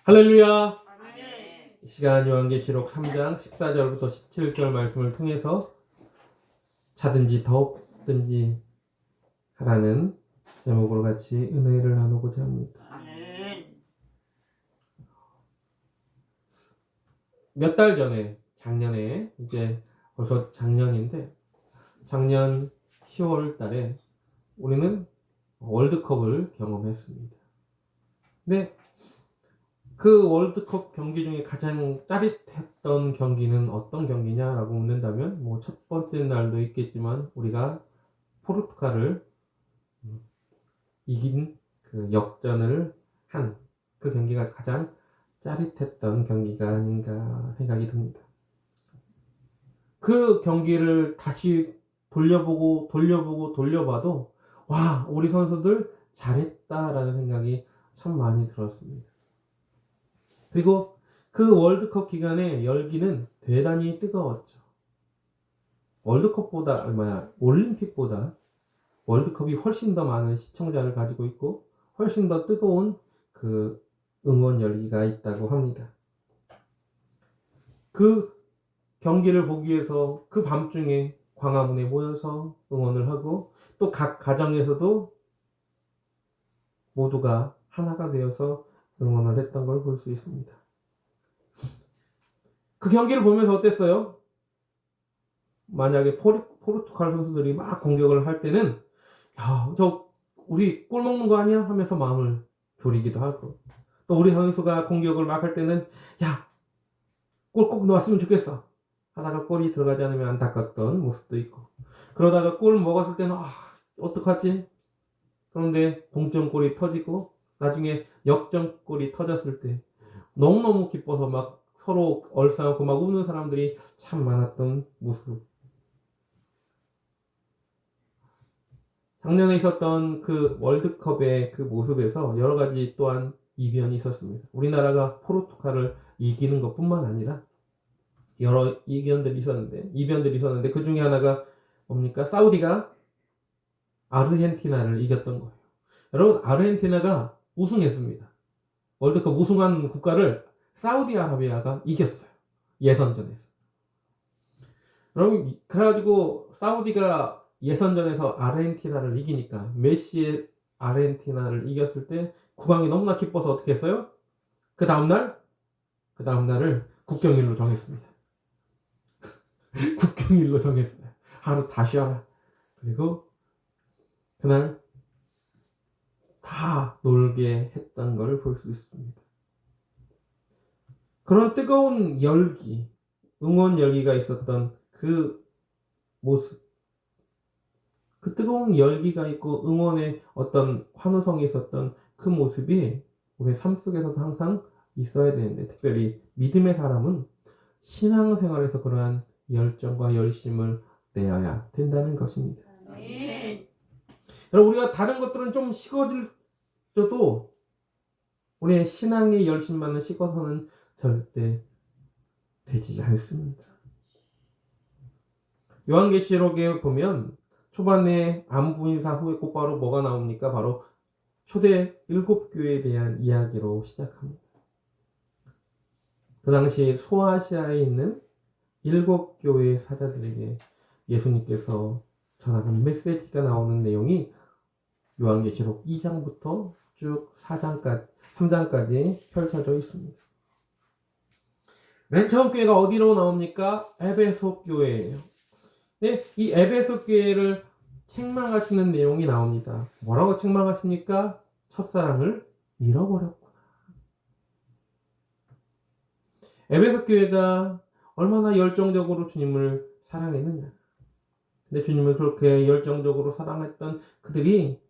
할렐루야! 아멘. 이 시간 요한계시록 3장 14절부터 17절 말씀을 통해서 자든지 더욱든지 하라는 제목으로 같이 은혜를 나누고자 합니다. 아멘. 몇 달 전에, 작년에, 이제 벌써 작년인데, 작년 10월 달에 우리는 월드컵을 경험했습니다. 근데 그 월드컵 경기 중에 가장 짜릿했던 경기는 어떤 경기냐라고 묻는다면 첫 번째 날도 있겠지만 우리가 포르투갈을 이긴 그 역전을 한 그 경기가 가장 짜릿했던 경기가 아닌가 생각이 듭니다. 그 경기를 다시 돌려봐도 와, 우리 선수들 잘했다라는 생각이 참 많이 들었습니다. 그리고 그 월드컵 기간에 열기는 대단히 뜨거웠죠. 올림픽보다 월드컵이 훨씬 더 많은 시청자를 가지고 있고 훨씬 더 뜨거운 그 응원 열기가 있다고 합니다. 그 경기를 보기 위해서 그 밤중에 광화문에 모여서 응원을 하고 또 각 가정에서도 모두가 하나가 되어서 응원을 했던 걸 볼 수 있습니다. 그 경기를 보면서 어땠어요? 만약에 포르투갈 선수들이 막 공격을 할 때는 야, 우리 골 먹는 거 아니야? 하면서 마음을 졸이기도 하고 또 우리 선수가 공격을 막 할 때는 야, 골 꼭 넣었으면 좋겠어 하다가 골이 들어가지 않으면 안타깝던 모습도 있고 그러다가 골 먹었을 때는 어떡하지? 그런데 동점골이 터지고 나중에 역전골이 터졌을 때 너무너무 기뻐서 막 서로 얼싸안고 막 우는 사람들이 참 많았던 모습. 작년에 있었던 그 월드컵의 그 모습에서 여러 가지 또한 이변이 있었습니다. 우리나라가 포르투갈을 이기는 것뿐만 아니라 여러 이변들이 있었는데 그 중에 하나가 뭡니까? 사우디가 아르헨티나를 이겼던 거예요. 여러분, 아르헨티나가 우승했습니다. 월드컵 우승한 국가를 사우디아라비아가 이겼어요. 예선전에서. 여러분, 그래가지고 사우디가 예선전에서 아르헨티나를 이기니까 메시의 아르헨티나를 이겼을 때 국왕이 너무나 기뻐서 어떻게 했어요? 그 다음날을 국경일로 정했습니다. 국경일로 정했어요. 하루 다 쉬어라. 그리고 그날 다 놀게 했던 걸 볼 수 있습니다. 그런 뜨거운 열기, 응원 열기가 있었던 그 모습, 그 뜨거운 열기가 있고 응원의 어떤 환호성이 있었던 그 모습이 우리 삶 속에서도 항상 있어야 되는데, 특별히 믿음의 사람은 신앙생활에서 그러한 열정과 열심을 내어야 된다는 것입니다. 아멘. 여러분, 우리가 다른 것들은 좀 식어져도 우리의 신앙의 열심만은 식어서는 절대 되지 않습니다. 요한계시록에 보면 초반에 안부 인사 후에 곧바로 뭐가 나옵니까? 바로 초대 7교회에 대한 이야기로 시작합니다. 그 당시 소아시아에 있는 7교회 사자들에게 예수님께서 전하는 메시지가 나오는 내용이 요한계시록 2장부터 쭉 3장까지 펼쳐져 있습니다. 맨 처음 교회가 어디로 나옵니까? 에베소 교회예요. 네, 이 에베소 교회를 책망하시는 내용이 나옵니다. 뭐라고 책망하십니까? 첫사랑을 잃어버렸구나. 에베소 교회가 얼마나 열정적으로 주님을 사랑했느냐. 근데 주님을 그렇게 열정적으로 사랑했던 그들이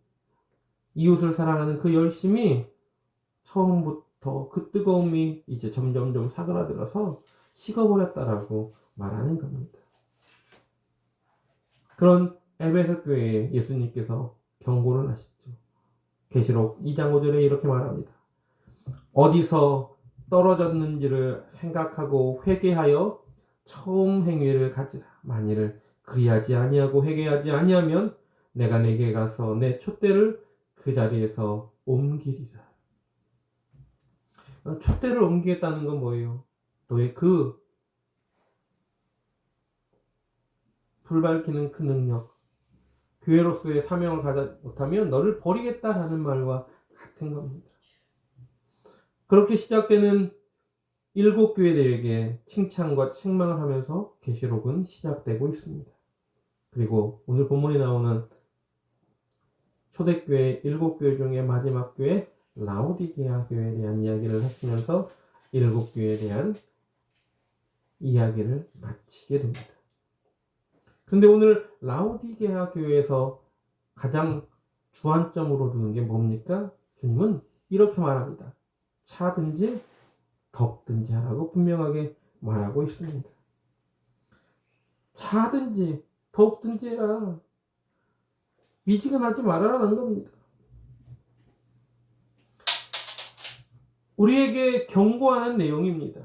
이웃을 사랑하는 그 열심이 처음부터 그 뜨거움이 이제 점점점 사그라들어서 식어버렸다라고 말하는 겁니다. 그런 에베소 교회에 예수님께서 경고를 하시죠. 계시록 2장 5절에 이렇게 말합니다. 어디서 떨어졌는지를 생각하고 회개하여 처음 행위를 가지라. 만일 그리하지 아니하고 회개하지 아니하면 내가 내게 가서 내 촛대를 그 자리에서 옮기리라. 촛대를 옮기겠다는 건 뭐예요? 너의 그 불밝히는 그 능력, 교회로서의 사명을 가지 못하면 너를 버리겠다라는 말과 같은 겁니다. 그렇게 시작되는 7교회들에게 칭찬과 책망을 하면서 계시록은 시작되고 있습니다. 그리고 오늘 본문에 나오는 초대교회 7교회 중에 마지막 교회 라오디게아 교회에 대한 이야기를 하시면서 7교회에 대한 이야기를 마치게 됩니다. 근데 오늘 라오디게아 교회에서 가장 주안점으로 두는 게 뭡니까? 주님은 이렇게 말합니다. 차든지 덥든지 하라고 분명하게 말하고 있습니다. 차든지 덥든지 해라. 미지근하지 말아라는 겁니다. 우리에게 경고하는 내용입니다.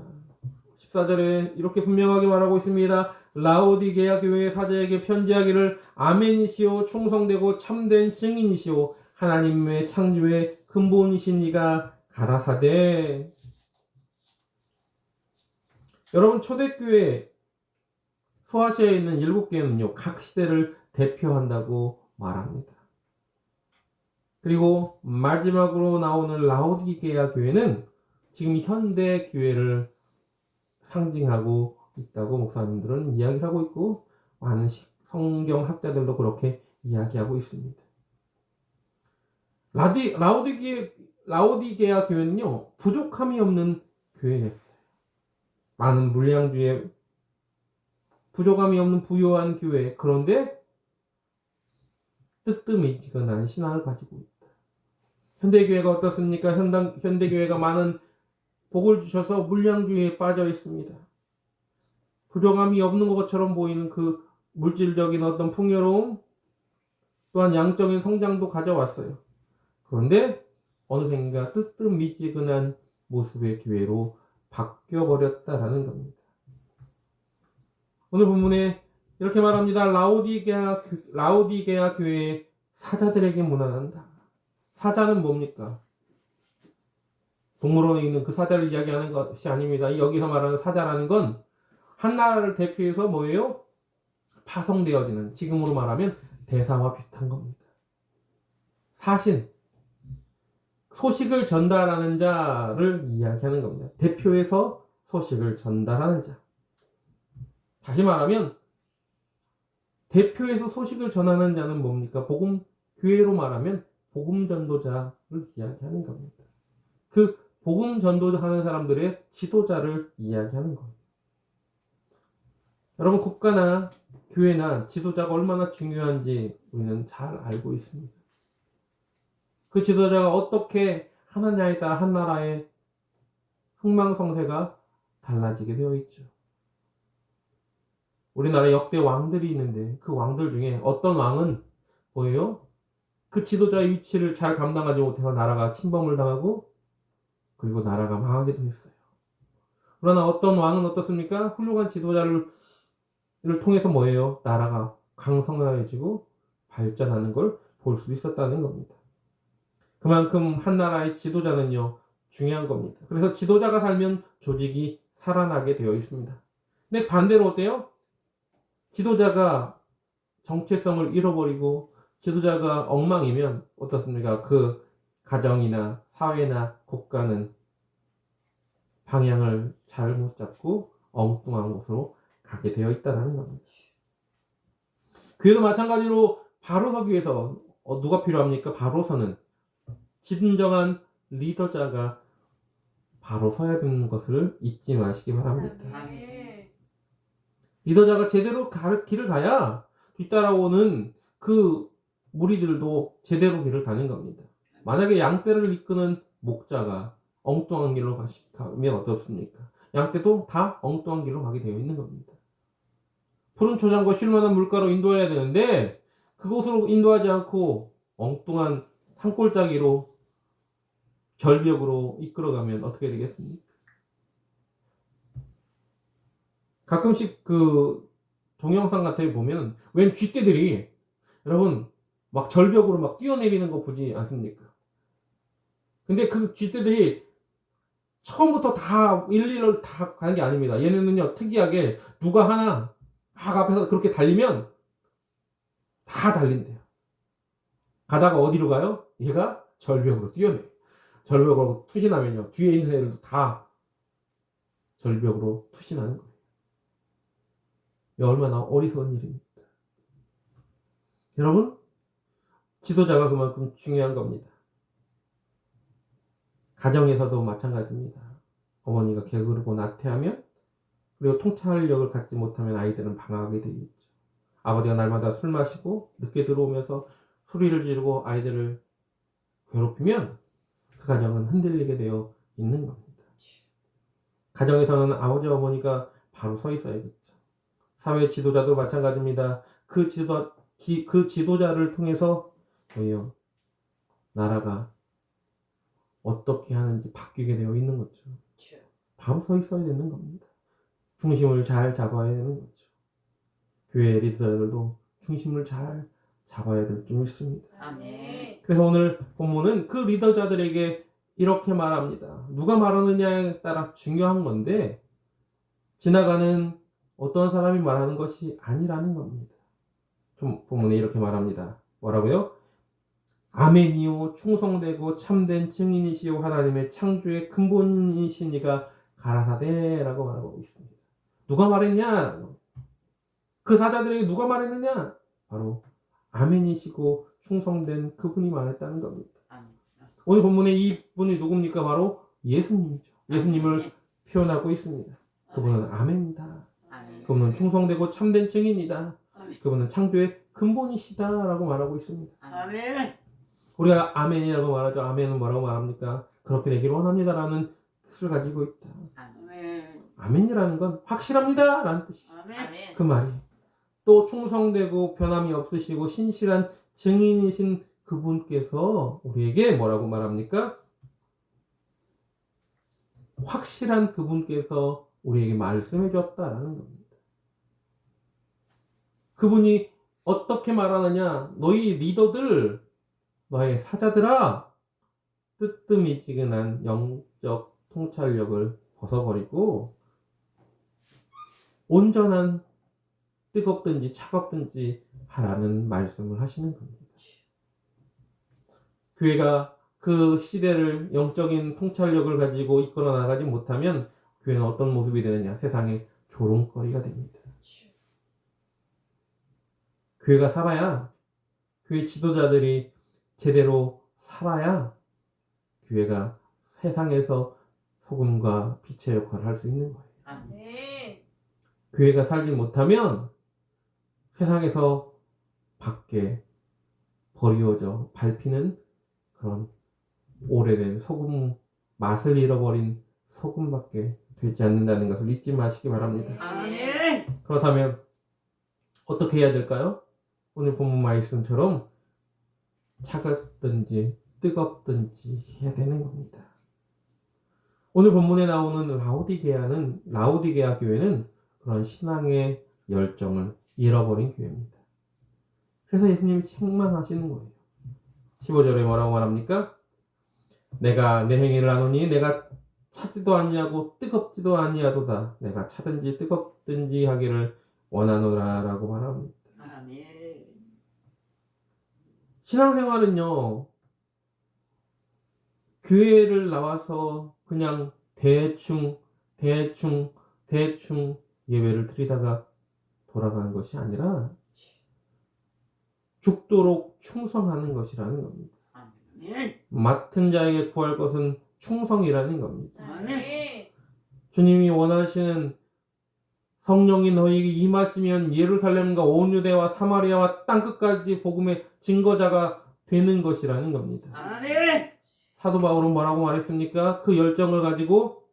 14절에 이렇게 분명하게 말하고 있습니다. 라오디게아 교회 사자에게 편지하기를 아멘이시오 충성되고 참된 증인이시오 하나님의 창조의 근본이신 이가 가라사대. 여러분 초대교회 소아시아에 있는 7교회는요 각 시대를 대표한다고 말합니다. 그리고 마지막으로 나오는 라오디게아 교회는 지금 현대 교회를 상징하고 있다고 목사님들은 이야기를 하고 있고 많은 성경 학자들도 그렇게 이야기하고 있습니다. 라오디게아 교회는요 부족함이 없는 교회였어요. 많은 물량주의 부족함이 없는 부유한 교회. 그런데 뜨뜻미지근한 신앙을 가지고 있다. 현대교회가 어떻습니까? 현대교회가 많은 복을 주셔서 물량주의에 빠져 있습니다. 부족함이 없는 것처럼 보이는 그 물질적인 어떤 풍요로움 또한 양적인 성장도 가져왔어요. 그런데 어느샌가 뜨뜻미지근한 모습의 교회로 바뀌어버렸다라는 겁니다. 오늘 본문에 이렇게 말합니다. 라오디게아 교회의 사자들에게 문안한다. 사자는 뭡니까? 동물원에 있는 그 사자를 이야기하는 것이 아닙니다. 여기서 말하는 사자라는 건 한 나라를 대표해서 뭐예요? 파송되어지는, 지금으로 말하면 대사와 비슷한 겁니다. 사신, 소식을 전달하는 자를 이야기하는 겁니다. 대표해서 소식을 전달하는 자. 다시 말하면 대표해서 소식을 전하는 자는 뭡니까? 교회로 말하면 복음 전도자를 이야기하는 겁니다. 그 복음 전도하는 사람들의 지도자를 이야기하는 거예요. 여러분 국가나 교회나 지도자가 얼마나 중요한지 우리는 잘 알고 있습니다. 그 지도자가 어떻게 하느냐에 따라 한 나라의 흥망성쇠가 달라지게 되어 있죠. 우리나라에 역대 왕들이 있는데 그 왕들 중에 어떤 왕은 뭐예요? 그 지도자의 위치를 잘 감당하지 못해서 나라가 침범을 당하고 그리고 나라가 망하기도 했어요. 그러나 어떤 왕은 어떻습니까? 훌륭한 지도자를 통해서 뭐예요? 나라가 강성해지고 발전하는 걸 볼 수 있었다는 겁니다. 그만큼 한 나라의 지도자는요 중요한 겁니다. 그래서 지도자가 살면 조직이 살아나게 되어 있습니다. 근데 반대로 어때요? 지도자가 정체성을 잃어버리고 지도자가 엉망이면 어떻습니까? 그 가정이나 사회나 국가는 방향을 잘못 잡고 엉뚱한 곳으로 가게 되어 있다는 겁니다. 교회도 마찬가지로 바로 서기 위해서 누가 필요합니까? 바로 서는 진정한 리더자가 바로 서야 되는 것을 잊지 마시기 바랍니다. 리더자가 제대로 길을 가야 뒤따라오는 그 무리들도 제대로 길을 가는 겁니다. 만약에 양떼를 이끄는 목자가 엉뚱한 길로 가면 어떻습니까? 양떼도 다 엉뚱한 길로 가게 되어 있는 겁니다. 푸른 초장과 쉴만한 물가로 인도해야 되는데 그곳으로 인도하지 않고 엉뚱한 산골짜기로 절벽으로 이끌어가면 어떻게 되겠습니까? 가끔씩 그 동영상 같은 데 보면 웬 쥐떼들이 여러분 막 절벽으로 막 뛰어내리는 거 보지 않습니까? 근데 그 쥐떼들이 처음부터 다 일일을 다 가는 게 아닙니다. 얘네는요 특이하게 누가 하나 막 앞에서 그렇게 달리면 다 달린대요. 가다가 어디로 가요? 얘가 절벽으로 뛰어내요. 절벽으로 투신하면요 뒤에 있는 애들도 다 절벽으로 투신하는 거예요. 이게 얼마나 어리석은 일입니까? 여러분, 지도자가 그만큼 중요한 겁니다. 가정에서도 마찬가지입니다. 어머니가 게으르고 나태하면, 그리고 통찰력을 갖지 못하면 아이들은 방황하게 되겠죠. 아버지가 날마다 술 마시고 늦게 들어오면서 소리를 지르고 아이들을 괴롭히면 그 가정은 흔들리게 되어 있는 겁니다. 가정에서는 아버지 어머니가 바로 서 있어야겠죠. 사회 지도자도 마찬가지입니다. 그 지도자를 통해서 뭐예요? 나라가 어떻게 하는지 바뀌게 되어 있는 거죠. 바로 서 있어야 되는 겁니다. 중심을 잘 잡아야 되는 거죠. 교회 리더들도 중심을 잘 잡아야 될 줄 믿습니다. 아멘. 그래서 오늘 본문은 그 리더자들에게 이렇게 말합니다. 누가 말하느냐에 따라 중요한 건데 지나가는 어떤 사람이 말하는 것이 아니라는 겁니다. 좀 본문에 이렇게 말합니다. 뭐라고요? 아멘이요 충성되고 참된 증인이시요 하나님의 창조의 근본이시니가 가라사대라고 말하고 있습니다. 누가 말했냐? 그 사자들에게 누가 말했느냐? 바로 아멘이시고 충성된 그분이 말했다는 겁니다. 아멘. 오늘 본문에 이분이 누굽니까? 바로 예수님이죠. 예수님을 표현하고 있습니다. 그분은 아멘이다. 아멘. 그분은 충성되고 참된 증인이다. 아멘. 그분은 창조의 근본이시다라고 말하고 있습니다. 아멘. 우리가 아멘이라고 말하죠. 아멘은 뭐라고 말합니까? 그렇게 되기를 원합니다라는 뜻을 가지고 있다. 아멘. 아멘이라는 건 확실합니다라는 뜻이. 아멘. 그 말이. 또 충성되고 변함이 없으시고 신실한 증인이신 그분께서 우리에게 뭐라고 말합니까? 확실한 그분께서 우리에게 말씀해 줬다라는 겁니다. 그분이 어떻게 말하느냐? 너희 리더들, 너의 사자들아, 뜨뜻미지근한 영적 통찰력을 벗어버리고 온전한 뜨겁든지 차갑든지 하라는 말씀을 하시는 겁니다. 교회가 그 시대를 영적인 통찰력을 가지고 이끌어 나가지 못하면 교회는 어떤 모습이 되느냐? 세상의 조롱거리가 됩니다. 교회가 살아야, 교회 지도자들이 제대로 살아야 교회가 세상에서 소금과 빛의 역할을 할 수 있는 거예요. 아멘. 교회가 살지 못하면 세상에서 밖에 버리워져 밟히는 그런 오래된 소금, 맛을 잃어버린 소금밖에 되지 않는다는 것을 잊지 마시기 바랍니다. 아멘. 그렇다면 어떻게 해야 될까요? 오늘 본문 말씀처럼 차갑든지 뜨겁든지 해야 되는 겁니다. 오늘 본문에 나오는 라오디게아 교회는 그런 신앙의 열정을 잃어버린 교회입니다. 그래서 예수님이 책망하시는 거예요. 15절에 뭐라고 말합니까? 내가 내 행위를 아노니 내가 차지도 아니하고 뜨겁지도 아니하도다. 내가 차든지 뜨겁든지 하기를 원하노라 라고 말합니다. 아멘. 신앙생활은요, 교회를 나와서 그냥 대충 예배를 드리다가 돌아가는 것이 아니라 죽도록 충성하는 것이라는 겁니다. 아멘. 맡은 자에게 구할 것은 충성이라는 겁니다. 아멘. 주님이 원하시는 성령이 너희에게 임하시면 예루살렘과 온 유대와 사마리아와 땅끝까지 복음의 증거자가 되는 것이라는 겁니다. 아멘. 사도 바울은 뭐라고 말했습니까? 그 열정을 가지고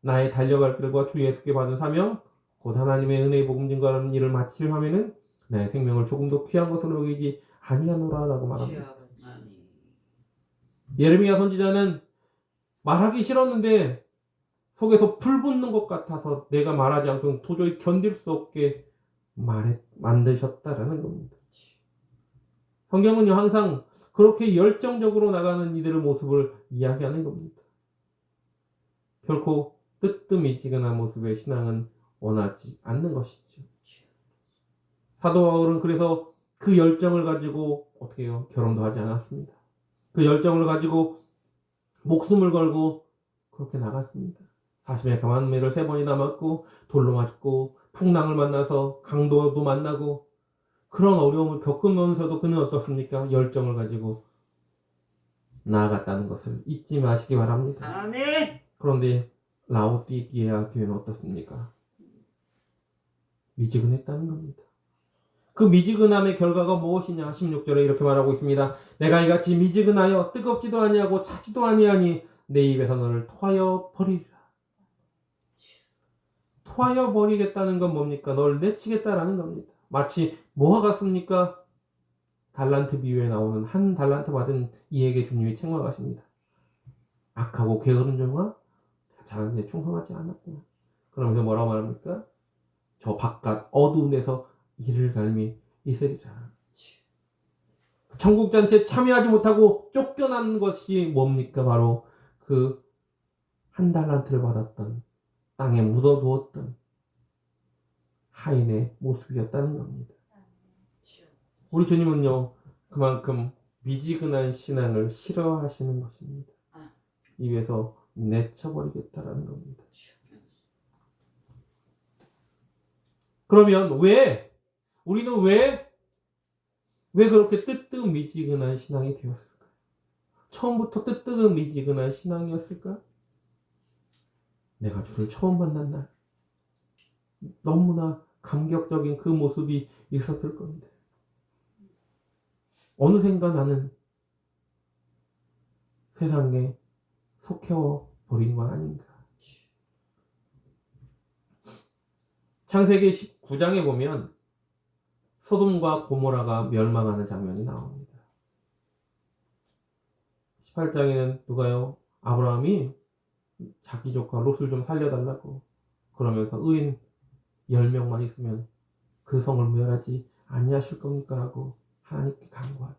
나의 달려갈 길과 주 예수께 받은 사명, 곧 하나님의 은혜의 복음 증거하는 일을 마칠 하면은 나의 생명을 조금도 귀한 것으로 여기지 아니하노라 라고 말합니다. 아멘. 예레미야 선지자는 말하기 싫었는데 속에서 불 붙는 것 같아서 내가 말하지 않고 도저히 견딜 수 없게 만드셨다라는 겁니다. 성경은요 항상 그렇게 열정적으로 나가는 이들의 모습을 이야기하는 겁니다. 결코 뜨뜻미지근한 모습의 신앙은 원하지 않는 것이죠. 사도 바울은 그래서 그 열정을 가지고 어떻게 해요? 결혼도 하지 않았습니다. 그 열정을 가지고 목숨을 걸고 그렇게 나갔습니다. 40의 강한 매를 3번이나 맞고 돌로 맞고 풍랑을 만나서 강도도 만나고 그런 어려움을 겪으면서도 그는 어떻습니까? 열정을 가지고 나아갔다는 것을 잊지 마시기 바랍니다. 아멘. 그런데 라오디게아 교회는 어떻습니까? 미지근했다는 겁니다. 그 미지근함의 결과가 무엇이냐? 16절에 이렇게 말하고 있습니다. 내가 이같이 미지근하여 뜨겁지도 아니하고 차지도 아니하니 내 입에서 너를 토하여 버리리라. 토하여 버리겠다는 건 뭡니까? 널 내치겠다라는 겁니다. 마치 뭐와 같습니까? 달란트 비유에 나오는 한 달란트 받은 이에게 주님이 책망하십니다. 악하고 게으른 종아, 자기에 충성하지 않았구나. 그러면서 뭐라고 말합니까? 저 바깥 어두운 데서 이를 갈미 있으리라. 천국잔치에 참여하지 못하고 쫓겨난 것이 뭡니까? 바로 그 한 달란트를 받았던 땅에 묻어두었던 하인의 모습이었다는 겁니다. 우리 주님은요, 그만큼 미지근한 신앙을 싫어하시는 것입니다. 입에서 내쳐버리겠다라는 겁니다. 그러면 우리는 왜 그렇게 뜨뜻미지근한 신앙이 되었을까요? 처음부터 뜨뜻미지근한 신앙이었을까? 내가 주를 처음 만난 날 너무나 감격적인 그 모습이 있었을 겁니다. 어느샌가 나는 세상에 속해워 버린 건 아닌가. 창세기 19장에 보면 소돔과 고모라가 멸망하는 장면이 나옵니다. 18장에는 누가요? 아브라함이 자기 조카 롯을 좀 살려달라고 그러면서 의인 10명만 있으면 그 성을 멸하지 아니하실 겁니까? 라고 하나님께 간구하죠.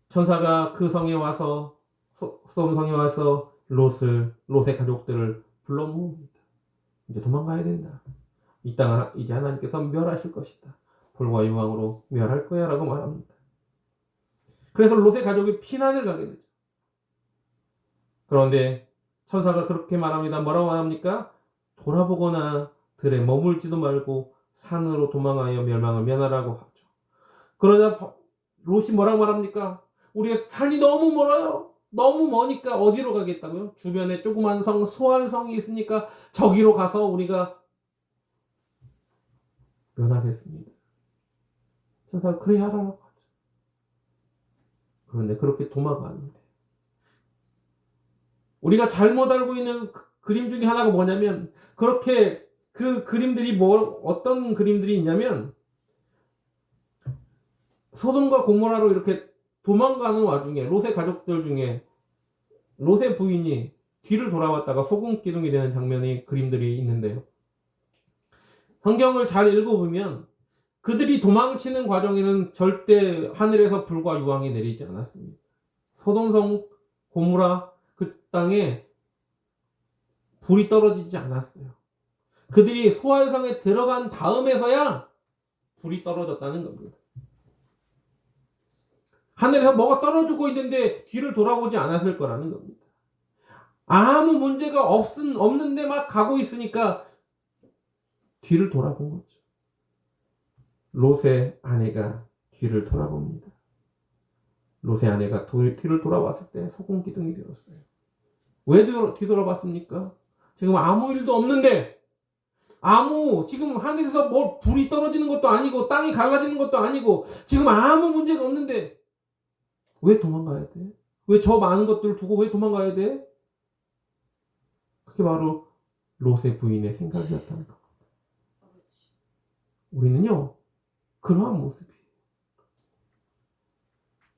천사가 그 성에 와서 소돔 성에 와서 롯의 가족들을 불러 모읍니다. 이제 도망가야 된다. 이 땅 이제 하나님께서 멸하실 것이다. 불과 유황으로 멸할 거야 라고 말합니다. 그래서 롯의 가족이 피난을 가게 되죠. 그런데 천사가 그렇게 말합니다. 뭐라고 말합니까? 돌아보거나 들에 머물지도 말고 산으로 도망하여 멸망을 면하라고 하죠. 그러자 롯이 뭐라고 말합니까? 우리의 산이 너무 멀어요. 너무 머니까 어디로 가겠다고요? 주변에 조그만 성, 수알성이 있으니까 저기로 가서 우리가 면하겠습니다. 천사가 그래 하라고 하죠. 그런데 그렇게 도망가는데 우리가 잘못 알고 있는 그림 중에 하나가 뭐냐면 그렇게 그 그림들이 어떤 그림들이 있냐면 소돔과 고모라로 이렇게 도망가는 와중에 롯의 가족들 중에 롯의 부인이 뒤를 돌아왔다가 소금 기둥이 되는 장면의 그림들이 있는데요. 성경을 잘 읽어보면 그들이 도망치는 과정에는 절대 하늘에서 불과 유황이 내리지 않았습니다. 소돔성 고모라 그 땅에 불이 떨어지지 않았어요. 그들이 소알성에 들어간 다음에서야 불이 떨어졌다는 겁니다. 하늘에서 뭐가 떨어지고 있는데 뒤를 돌아보지 않았을 거라는 겁니다. 아무 문제가 없는데 막 가고 있으니까 뒤를 돌아본 거죠. 롯의 아내가 뒤를 돌아봅니다. 롯의 아내가 뒤를 돌아봤을 때 소금 기둥이 되었어요. 왜 뒤돌아봤습니까? 지금 아무 일도 없는데 지금 하늘에서 뭐 불이 떨어지는 것도 아니고 땅이 갈라지는 것도 아니고 지금 아무 문제가 없는데 왜 도망가야 돼? 왜 저 많은 것들을 두고 왜 도망가야 돼? 그게 바로 롯의 부인의 생각이었다는 겁니다. 우리는요 그러한 모습이에요.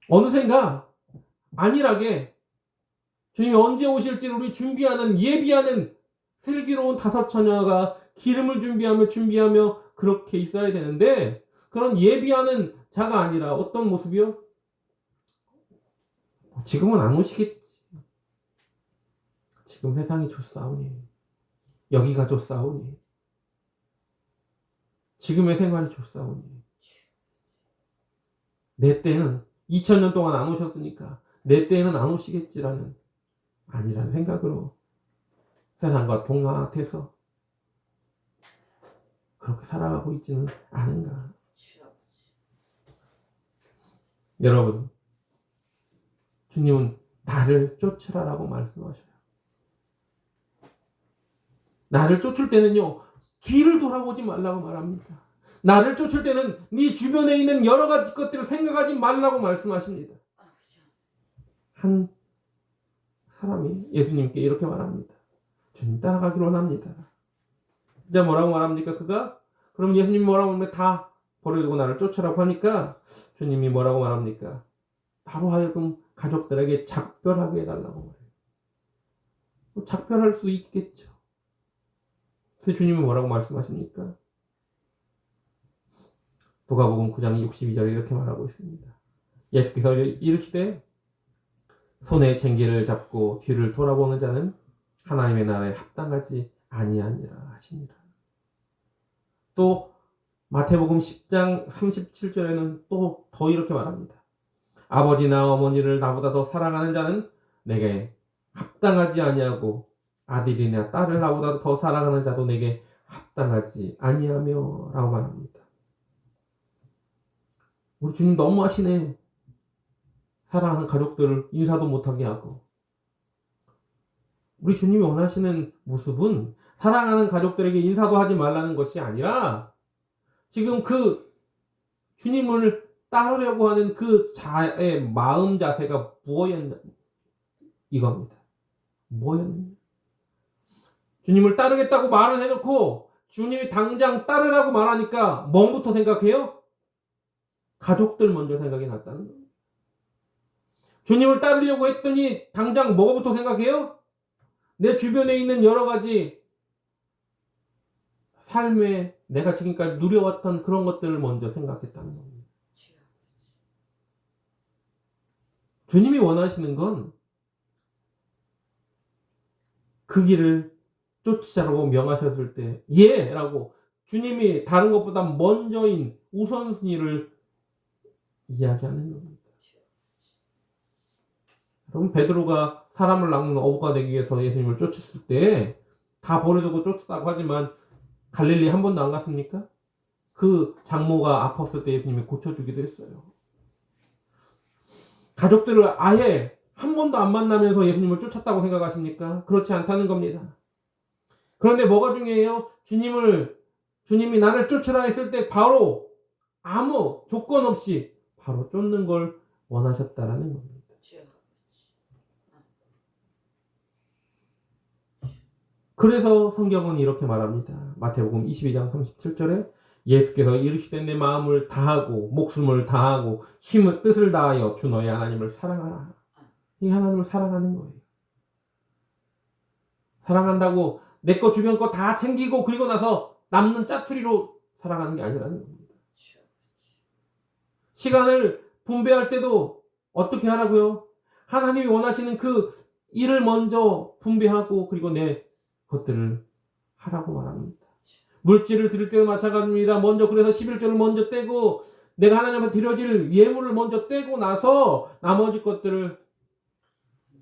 어느샌가 안일하게 주님이 언제 오실지를 우리 예비하는 슬기로운 5 처녀가 기름을 준비하며 그렇게 있어야 되는데 그런 예비하는 자가 아니라 어떤 모습이요? 지금은 안 오시겠지. 지금 세상이 좋사오니, 여기가 좋사오니, 지금의 생활이 좋사오니, 내 때는 2000년 동안 안 오셨으니까 내 때에는 안 오시겠지라는 아니라는 생각으로 세상과 동화돼서 그렇게 살아가고 있지는 않은가. 여러분, 주님은 나를 쫓으라라고 말씀하셔요. 나를 쫓을 때는요, 뒤를 돌아보지 말라고 말합니다. 나를 쫓을 때는 네 주변에 있는 여러 가지 것들을 생각하지 말라고 말씀하십니다. 한 사람이 예수님께 이렇게 말합니다. 주님 따라가기로 원합니다. 이제 뭐라고 말합니까? 그가? 그럼 예수님이 뭐라고 하면 다 버려두고 나를 쫓으라고 하니까 주님이 뭐라고 말합니까? 바로 하여금 가족들에게 작별하게 해달라고 말해요. 작별할 수 있겠죠. 그래서 주님이 뭐라고 말씀하십니까? 누가복음 9장 62절에 이렇게 말하고 있습니다. 예수께서 이르시되 손에 쟁기를 잡고 뒤를 돌아보는 자는 하나님의 나라에 합당하지 아니하니라 하시니라. 또 마태복음 10장 37절에는 또 더 이렇게 말합니다. 아버지나 어머니를 나보다 더 사랑하는 자는 내게 합당하지 아니하고 아들이나 딸을 나보다 더 사랑하는 자도 내게 합당하지 아니하며 라고 말합니다. 우리 주님 너무하시네. 사랑하는 가족들을 인사도 못하게 하고. 우리 주님이 원하시는 모습은 사랑하는 가족들에게 인사도 하지 말라는 것이 아니라 지금 그 주님을 따르려고 하는 그 자의 마음 자세가 뭐였냐 이겁니다. 뭐였냐. 주님을 따르겠다고 말을 해놓고 주님이 당장 따르라고 말하니까 뭐부터 생각해요? 가족들 먼저 생각이 났다는 거예요. 주님을 따르려고 했더니 당장 뭐부터 생각해요? 내 주변에 있는 여러 가지 삶에 내가 지금까지 누려왔던 그런 것들을 먼저 생각했다는 겁니다. 주님이 원하시는 건 그 길을 쫓으라고 명하셨을 때 예! 라고 주님이 다른 것보다 먼저인 우선순위를 이야기하는 겁니다. 여러분, 베드로가 사람을 낚는 어부가 되기 위해서 예수님을 쫓았을 때 다 버려두고 쫓았다고 하지만 갈릴리 한 번도 안 갔습니까? 그 장모가 아팠을 때 예수님이 고쳐주기도 했어요. 가족들을 아예 한 번도 안 만나면서 예수님을 쫓았다고 생각하십니까? 그렇지 않다는 겁니다. 그런데 뭐가 중요해요? 주님이 나를 쫓으라 했을 때 바로 아무 조건 없이 바로 쫓는 걸 원하셨다라는 겁니다. 그래서 성경은 이렇게 말합니다. 마태복음 22장 37절에 예수께서 이르시되 내 마음을 다하고 목숨을 다하고 힘을 뜻을 다하여 주 너의 하나님을 사랑하라. 이 하나님을 사랑하는 거예요. 사랑한다고 내 거 주변 거 다 챙기고 그리고 나서 남는 짜투리로 사랑하는 게 아니라는 겁니다. 시간을 분배할 때도 어떻게 하라고요? 하나님이 원하시는 그 일을 먼저 분배하고 그리고 내 것들을 하라고 말합니다. 물질을 드릴 때도 마찬가지입니다. 먼저 그래서 11조를 먼저 떼고 내가 하나님 앞에 드려질 예물을 먼저 떼고 나서 나머지 것들을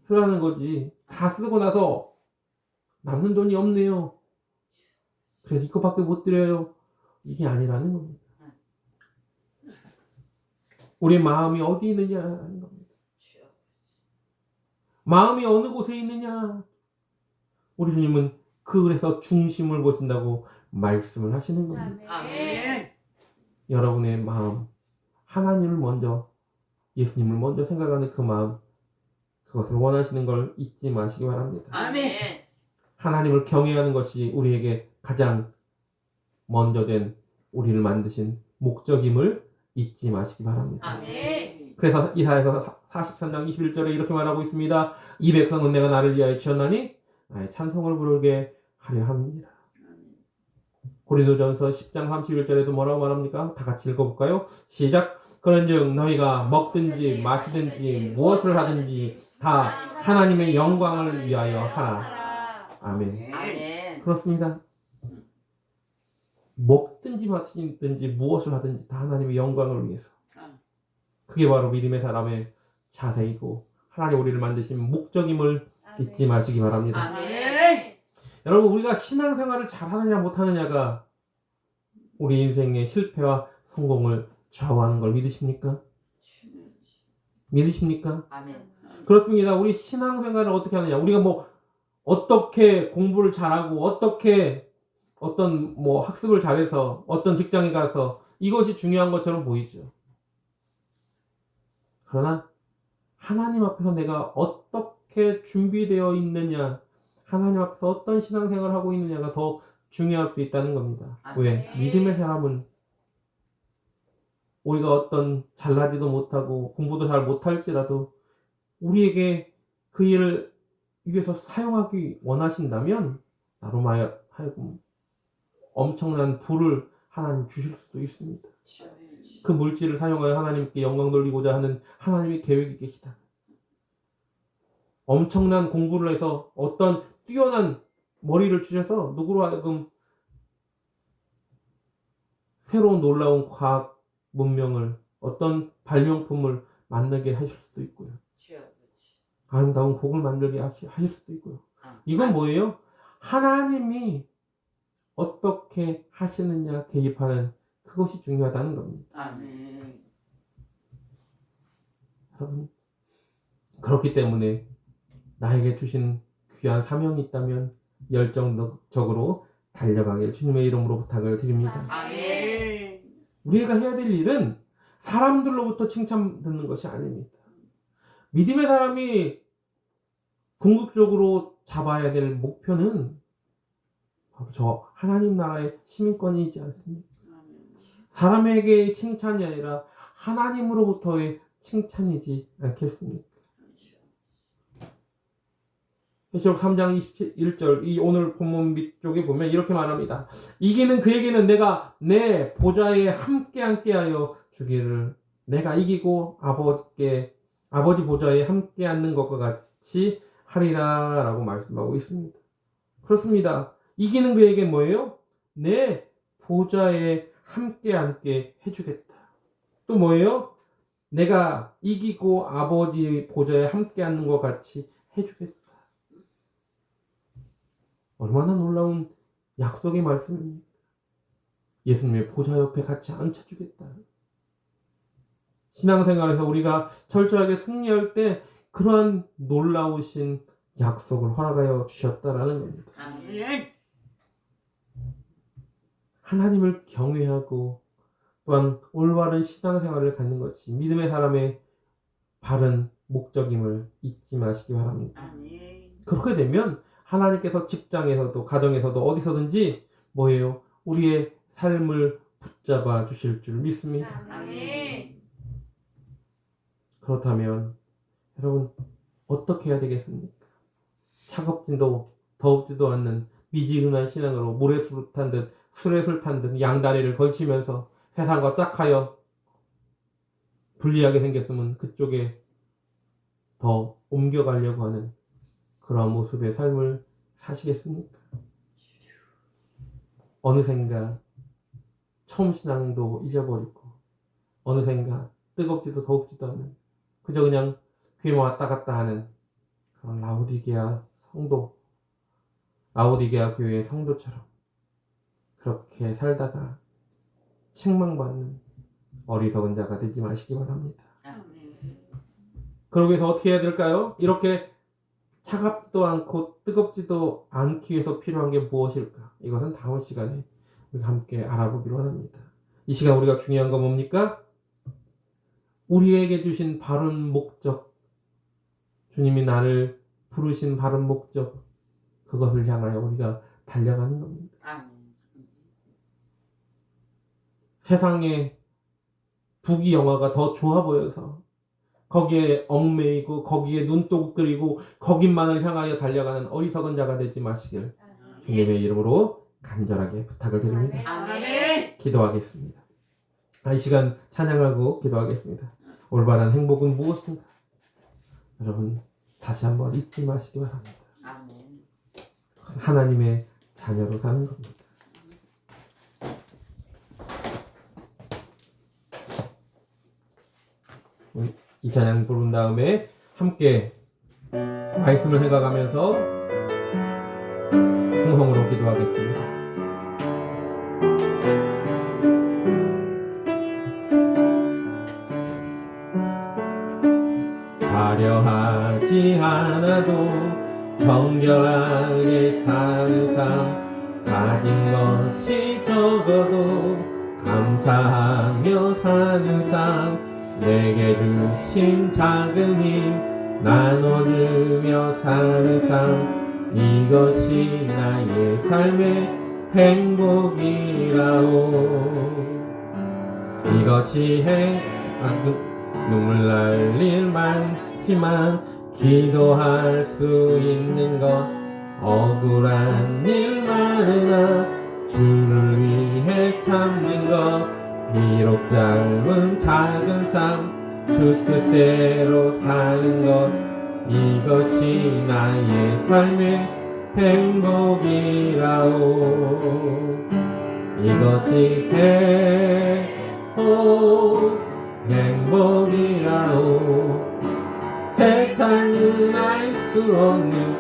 쓰라는 거지. 다 쓰고 나서 남는 돈이 없네요. 그래서 이것밖에 못 드려요. 이게 아니라는 겁니다. 우리 마음이 어디 있느냐라는 겁니다. 마음이 어느 곳에 있느냐. 우리 주님은 그래서 중심을 보신다고 말씀을 하시는 겁니다. 아멘. 여러분의 마음, 하나님을 먼저, 예수님을 먼저 생각하는 그 마음, 그것을 원하시는 걸 잊지 마시기 바랍니다. 아멘. 하나님을 경외하는 것이 우리에게 가장 먼저 된 우리를 만드신 목적임을 잊지 마시기 바랍니다. 아멘. 그래서 이사야서 43장 21절에 이렇게 말하고 있습니다. 이 백성은 내가 나를 위하여 지었나니 나의 찬송을 부르게 하려 함이니라. 고린도전서 10장 31절에도 뭐라고 말합니까? 다 같이 읽어볼까요? 시작. 그런즉 너희가 먹든지 마시든지 무엇을 하든지 다 하나님의 영광을 위하여 하라. 아멘. 아멘. 그렇습니다. 먹든지 마시든지 무엇을 하든지 다 하나님의 영광을 위해서. 그게 바로 믿음의 사람의 자세이고 하나님 우리를 만드신 목적임을 잊지 마시기 바랍니다. 아멘. 여러분 우리가 신앙생활을 잘하느냐 못하느냐가 우리 인생의 실패와 성공을 좌우하는 걸 믿으십니까? 믿으십니까? 아멘. 그렇습니다. 우리 신앙생활을 어떻게 하느냐. 우리가 뭐 어떻게 공부를 잘하고 어떻게 어떤 뭐 학습을 잘해서 어떤 직장에 가서 이것이 중요한 것처럼 보이죠. 그러나 하나님 앞에서 내가 어떻게 준비되어 있느냐, 하나님 앞에서 어떤 신앙생활을 하고 있느냐가 더 중요할 수 있다는 겁니다. 왜? 믿음의 사람은 우리가 어떤 잘나지도 못하고 공부도 잘 못할지라도 우리에게 그 일을 위해서 사용하기 원하신다면 나로 하여금 엄청난 부를 하나님 주실 수도 있습니다. 그 물질을 사용하여 하나님께 영광 돌리고자 하는 하나님의 계획이 계시다. 엄청난 공부를 해서 어떤 뛰어난 머리를 주셔서 누구로 하여금 새로운 놀라운 과학 문명을 어떤 발명품을 만들게 하실 수도 있고요. 아름다운 곡을 만들게 하실 수도 있고요. 이건 뭐예요? 하나님이 어떻게 하시느냐 개입하는 그것이 중요하다는 겁니다. 아멘. 여러분 그렇기 때문에 나에게 주신 귀한 사명이 있다면 열정적으로 달려가길 주님의 이름으로 부탁을 드립니다. 아멘. 우리가 해야 될 일은 사람들로부터 칭찬 듣는 것이 아닙니다. 믿음의 사람이 궁극적으로 잡아야 될 목표는 바로 저 하나님 나라의 시민권이지 않습니까? 사람에게 칭찬이 아니라 하나님으로부터의 칭찬이지 않겠습니까? 계시록 3장 21절 이 오늘 본문 밑쪽에 보면 이렇게 말합니다. 이기는 그에게는 내가 내 보좌에 함께하여 주기를 내가 이기고 아버지 보좌에 함께 앉는 것과 같이 하리라 라고 말씀하고 있습니다. 그렇습니다. 이기는 그에게 뭐예요? 내 보좌에 함께 앉게 해주겠다. 또 뭐예요? 내가 이기고 아버지 보좌에 함께 앉는 것 같이 해주겠다. 얼마나 놀라운 약속의 말씀입니까? 예수님의 보좌 옆에 같이 앉혀주겠다. 신앙생활에서 우리가 철저하게 승리할 때 그러한 놀라우신 약속을 허락하여 주셨다라는 겁니다. 아멘. 하나님을 경외하고 또한 올바른 신앙생활을 갖는 것이 믿음의 사람의 바른 목적임을 잊지 마시기 바랍니다. 아멘. 그렇게 되면 하나님께서 직장에서도 가정에서도 어디서든지 뭐예요? 우리의 삶을 붙잡아 주실 줄 믿습니다. 아멘. 그렇다면 여러분 어떻게 해야 되겠습니까? 차갑지도 더웁지도 않는 미지근한 신앙으로 모래술을 탄 듯 수레술 탄 듯 양다리를 걸치면서 세상과 짝하여 불리하게 생겼으면 그쪽에 더 옮겨가려고 하는 그런 모습의 삶을 사시겠습니까? 어느샌가 처음 신앙도 잊어버리고 어느샌가 뜨겁지도 더웁지도 않은 그저 그냥 귀에 왔다 갔다 하는 그런 라오디게아 교회의 성도처럼 그렇게 살다가 책망받는 어리석은 자가 되지 마시기 바랍니다. 아멘. 그러기 위해서 어떻게 해야 될까요? 이렇게 차갑지도 않고 뜨겁지도 않기 위해서 필요한 게 무엇일까? 이것은 다음 시간에 우리가 함께 알아보기로 합니다. 이 시간 우리가 중요한 건 뭡니까? 우리에게 주신 바른 목적, 주님이 나를 부르신 바른 목적, 그것을 향하여 우리가 달려가는 겁니다. 아멘. 세상에 부귀영화가 더 좋아 보여서 거기에 얽매이고 거기에 눈독 들이고 거기만을 향하여 달려가는 어리석은 자가 되지 마시길 주님의 이름으로 간절하게 부탁을 드립니다. 아멘. 기도하겠습니다. 이 시간 찬양하고 기도하겠습니다. 올바른 행복은 무엇인가? 여러분 다시 한번 잊지 마시기 바랍니다. 아멘. 하나님의 자녀로 사는 겁니다. 이 찬양 부른 다음에 함께 말씀을 해가면서 통성으로 기도하겠습니다. 화려하지 않아도 정결하게 사는 삶, 가진 것이 적어도 감사하며 사는 삶, 내게 주신 작은 힘 나눠주며 사는 삶, 이것이 나의 삶의 행복이라오. 이것이 눈물 날 일 많지만 기도할 수 있는 것, 억울한 일 많으나 주를 위해 참는 것, 비록 짧은 작은 삶 주 뜻대로 사는 것, 이것이 나의 삶의 행복이라오. 이것이 행복이라오. 세상은 알 수 없는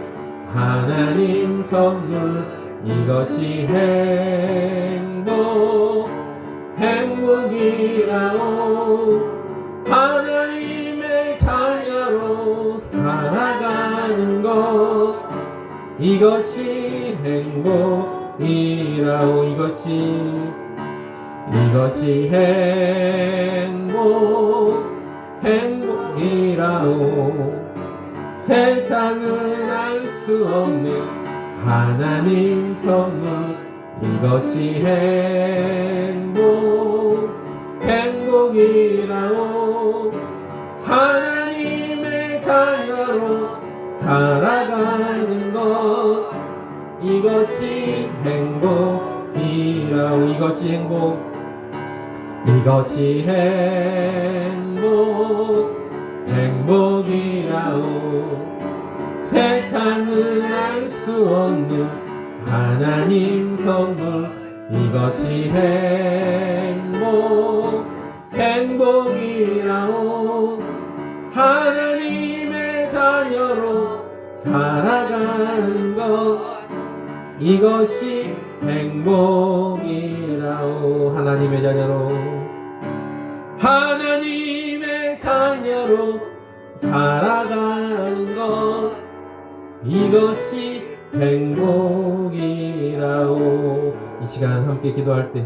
하나님 선물, 이것이 행복이라오. 하나님의 자녀로 살아가는 것, 이것이 행복이라오. 이것이 행복이라오. 세상은 알 수 없는 하나님 선물, 이것이 행복이라오. 하나님의 자녀로 살아가는 것, 이것이 행복이라오. 이것이 행복이라오. 세상은 알 수 없는 하나님 선물, 이것이 행복이라오. 하나님의 자녀로 살아가는 것, 이것이 행복이라오. 하나님의 자녀로 살아가는 것, 이것이 행복이라오. 이 시간 함께 기도할 때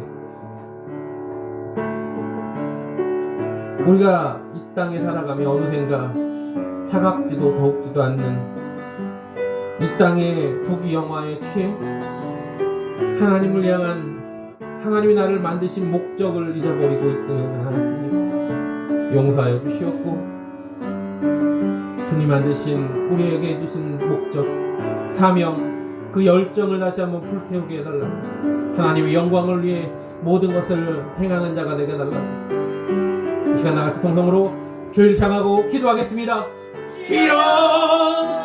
우리가 이 땅에 살아가며 어느샌가 차갑지도 더웁지도 않는 이 땅의 부귀영화에 취해 하나님을 향한, 하나님이 나를 만드신 목적을 잊어버리고 있지는 않았습니까? 용서하여 주시옵고 주님 만드신 우리에게 주신 목적, 사명, 그 열정을 다시 한번 불태우게 해달라. 하나님의 영광을 위해 모든 것을 행하는 자가 되게 해달라. 이 시간 나같이 통성으로 주를 향하고 기도하겠습니다. 주여!